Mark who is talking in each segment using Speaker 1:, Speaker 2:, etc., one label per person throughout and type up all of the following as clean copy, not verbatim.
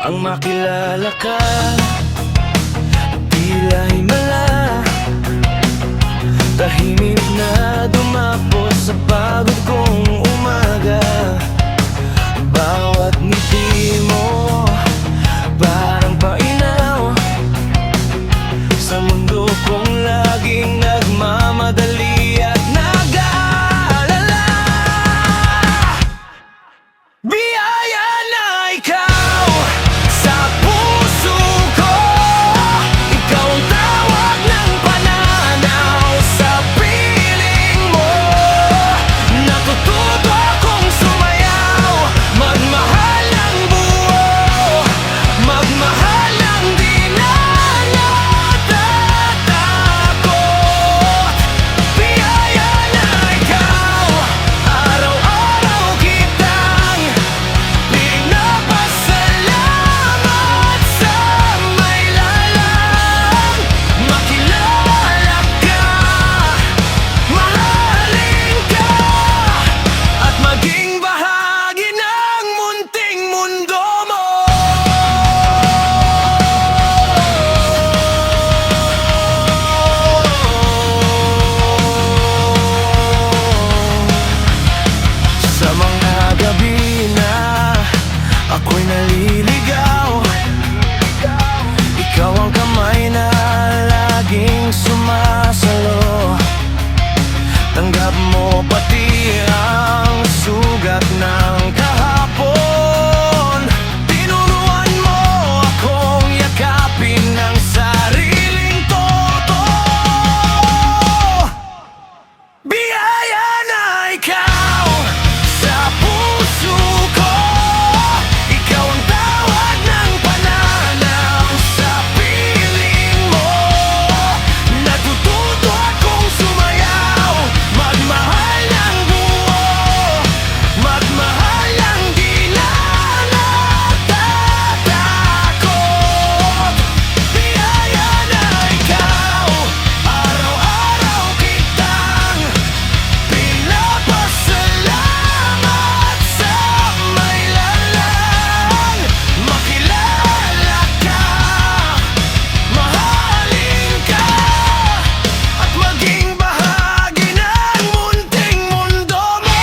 Speaker 1: ang makilala ka. Tila himala, tahimik na dumapos sa pagod kong umaga. Bawat ngiti mo parang painaw sa mundo kong laging nagmamadali at nag-aalala. Biyaya na ikaw sa puso ko, ikaw ang tawag ng pananaw sa piling mo. Natututo akong sumayaw, magmahal ng buo, magmahal ng di na natatakot. Biyaya na ikaw, araw-araw kitang pinapasalamat sa may lalang. Makilala ka, mahalin ka, at maging bahagi ng munting mundo mo. Sa mga gabi na ako'y naliligaw, ikaw ang kamay na laging sumasalo. Tanggap mo pati ang sugat ng kahapon. Tinuruan mo akong yakapin ng sariling totoo. Biyaya na ikaw sa puso ko, ikaw ang tawag ng pananaw sa piling mo. Natututo akong sumayaw, magmahal ng buo, magmahal ng di na natatakot. Biyaya na ikaw, araw-araw kitang pinapasalamat sa may lalang. Makilala ka, mahalin ka, at maging bahagi ng munting mundo mo.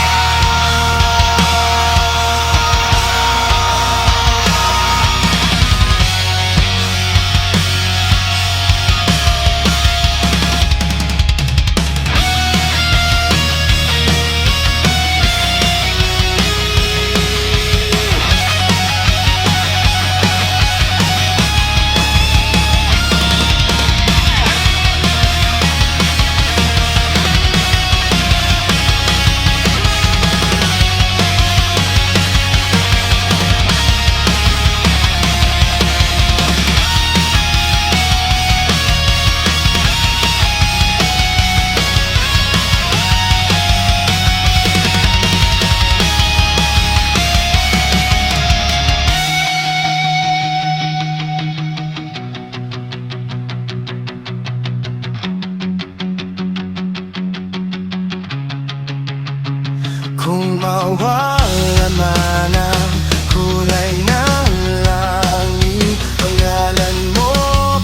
Speaker 1: Kung mawala man ang kulay ng langit, pangalan mo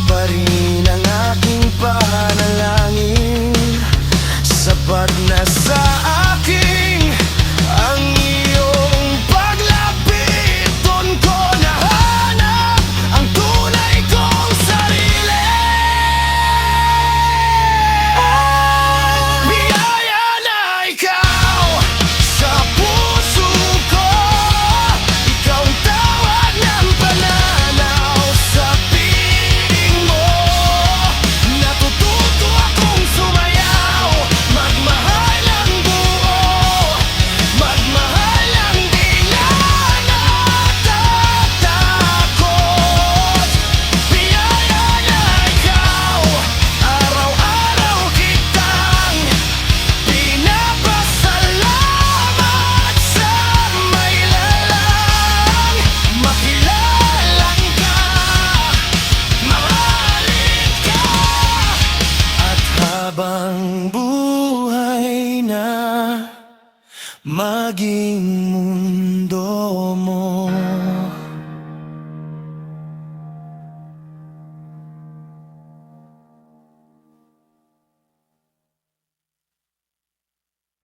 Speaker 1: pa rin ang aking panalangin. Sapat na sa akin ang iyong paglapit, doon ko nahanap ang tunay kong sarili. Biyaya na ikaw sa puso ko, ikaw ang tawag ng pananaw sa piling mo. Natututo akong sumayaw, magmahal ng buo, magmahal ng di na natatakot. Biyaya na ikaw, araw-araw kitang pinapasalamat sa may lalang. Makilala ka, mahalin ka, at habang buhay na maging mundo